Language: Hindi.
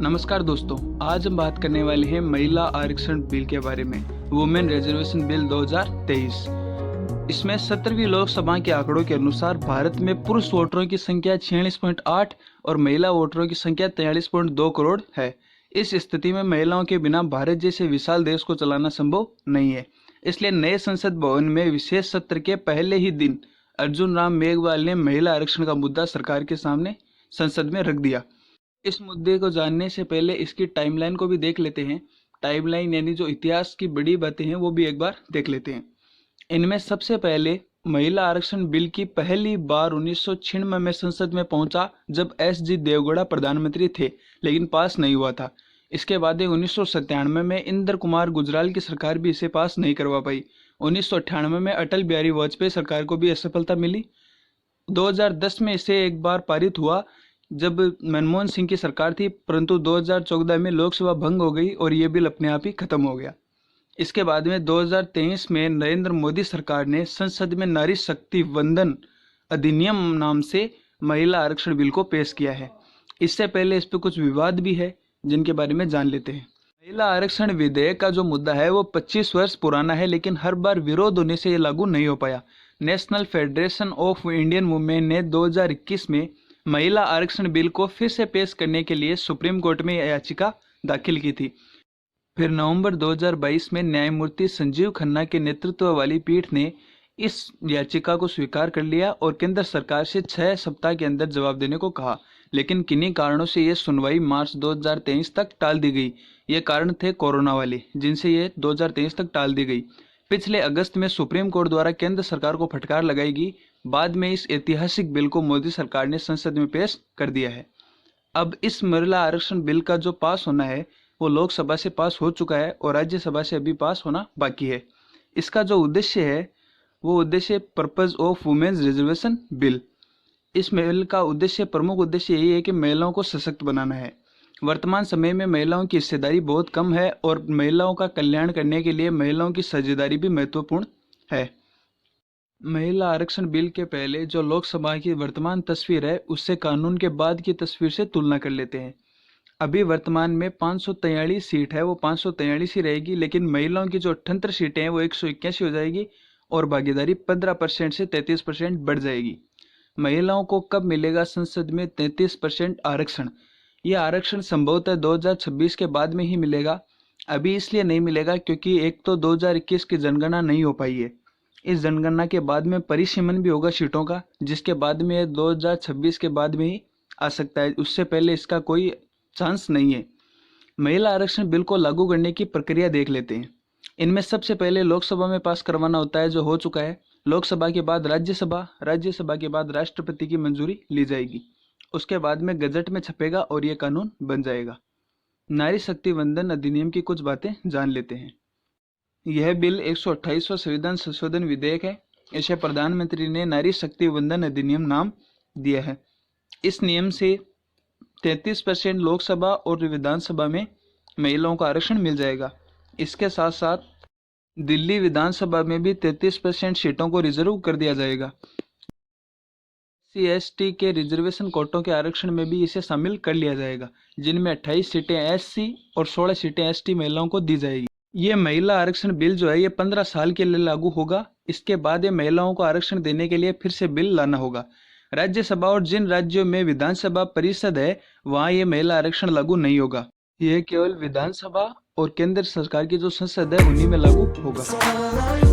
नमस्कार दोस्तों, आज हम बात करने वाले हैं महिला आरक्षण बिल के बारे में। Women reservation bill 2023। इसमें 17वीं लोकसभा के आंकड़ों के अनुसार भारत में पुरुष वोटरों की संख्या 46.8 और महिला वोटरों की संख्या 43.2 करोड़ है। इस स्थिति में महिलाओं के बिना भारत जैसे विशाल देश को चलाना संभव नहीं है। इसलिए नए संसद भवन में विशेष सत्र के पहले ही दिन अर्जुन राम मेघवाल ने महिला आरक्षण का मुद्दा सरकार के सामने संसद में रख दिया। इस मुद्दे को जानने से पहले इसकी टाइमलाइन को भी देख लेते हैं। टाइमलाइन यानी जो इतिहास की बड़ी बातें हैं वो भी एक बार देख लेते हैं। इनमें सबसे पहले महिला आरक्षण बिल की पहली बार 1996 में संसद में पहुंचा जब एस.जी. देवगौड़ा प्रधानमंत्री थे, लेकिन पास नहीं हुआ था। इसके बाद 1997 में इंद्र कुमार गुजराल की सरकार भी इसे पास नहीं करवा पाई। 1998 में अटल बिहारी वाजपेयी सरकार को भी असफलता मिली। 2010 में इसे एक बार पारित हुआ जब मनमोहन सिंह की सरकार थी, परंतु 2014 में लोकसभा भंग हो गई और ये बिल अपने आप ही खत्म हो गया। इसके बाद में 2023 में नरेंद्र मोदी सरकार ने संसद में नारी शक्ति वंदन अधिनियम नाम से महिला आरक्षण बिल को पेश किया है। इससे पहले इस पर कुछ विवाद भी है जिनके बारे में जान लेते हैं। महिला आरक्षण विधेयक का जो मुद्दा है वो 25 वर्ष पुराना है, लेकिन हर बार विरोध होने से ये लागू नहीं हो पाया। National federation of Indian women ने 2021 में महिला आरक्षण बिल को फिर से पेश करने के लिए सुप्रीम कोर्ट में याचिका दाखिल की थी। फिर नवंबर 2022 में न्यायमूर्ति संजीव खन्ना के नेतृत्व वाली पीठ ने इस याचिका को स्वीकार कर लिया और केंद्र सरकार से 6 सप्ताह के अंदर जवाब देने को कहा, लेकिन किन्हीं कारणों से ये सुनवाई मार्च 2023 तक टाल दी गई। ये कारण थे कोरोना वाले, जिनसे ये 2023 तक टाल दी गई। पिछले अगस्त में सुप्रीम कोर्ट द्वारा केंद्र सरकार को फटकार लगाएगी। बाद में इस ऐतिहासिक बिल को मोदी सरकार ने संसद में पेश कर दिया है। अब इस महिला आरक्षण बिल का जो पास होना है वो लोकसभा से पास हो चुका है और राज्यसभा से अभी पास होना बाकी है। इसका जो उद्देश्य है वो उद्देश्य purpose of women's reservation bill. इस बिल का उद्देश्य, प्रमुख उद्देश्य यही है कि महिलाओं को सशक्त बनाना है। वर्तमान समय में महिलाओं की हिस्सेदारी बहुत कम है और महिलाओं का कल्याण करने के लिए महिलाओं की साझेदारी भी महत्वपूर्ण है। महिला आरक्षण बिल के पहले जो लोकसभा की वर्तमान तस्वीर है उससे कानून के बाद की तस्वीर से तुलना कर लेते हैं। अभी वर्तमान में 543 सीट है, वो 543 ही रहेगी, लेकिन महिलाओं की जो 78 सीटें हैं वो 181 हो जाएगी और भागीदारी 15% से 33% बढ़ जाएगी। महिलाओं को कब मिलेगा संसद में 33% आरक्षण? यह आरक्षण संभवतः 2026 के बाद में ही मिलेगा। अभी इसलिए नहीं मिलेगा क्योंकि एक तो 2021 की जनगणना नहीं हो पाई है। इस जनगणना के बाद में परिसीमन भी होगा सीटों का, जिसके बाद में 2026 के बाद में ही आ सकता है। उससे पहले इसका कोई चांस नहीं है। महिला आरक्षण बिल को लागू करने की प्रक्रिया देख लेते हैं। इनमें सबसे पहले लोकसभा में पास करवाना होता है, जो हो चुका है। लोकसभा के बाद राज्यसभा, राज्यसभा के बाद राष्ट्रपति की मंजूरी ली जाएगी। उसके बाद में गजट में छपेगा और ये कानून बन जाएगा। नारी शक्ति वंदन अधिनियम की कुछ बातें जान लेते हैं। यह बिल 128वां संविधान संशोधन विधेयक है। इसे प्रधानमंत्री ने नारी शक्ति वंदन अधिनियम नाम दिया है। इस नियम से 33% लोकसभा और विधानसभा में महिलाओं को आरक्षण मिल जाएगा। इसके साथ साथ दिल्ली विधानसभा में भी 33% सीटों को रिजर्व कर दिया जाएगा। SC/ST के रिजर्वेशन कोटों के आरक्षण में भी इसे शामिल कर लिया जाएगा, जिनमें 28 सीटें SC और 16 सीटें ST महिलाओं को दी जाएगी। ये महिला आरक्षण बिल जो है ये 15 साल के लिए लागू होगा। इसके बाद ये महिलाओं को आरक्षण देने के लिए फिर से बिल लाना होगा। राज्यसभा और जिन राज्यों में विधानसभा परिषद है वहां ये महिला आरक्षण लागू नहीं होगा। यह केवल विधानसभा और केंद्र सरकार की जो संसद है उन्हीं में लागू होगा।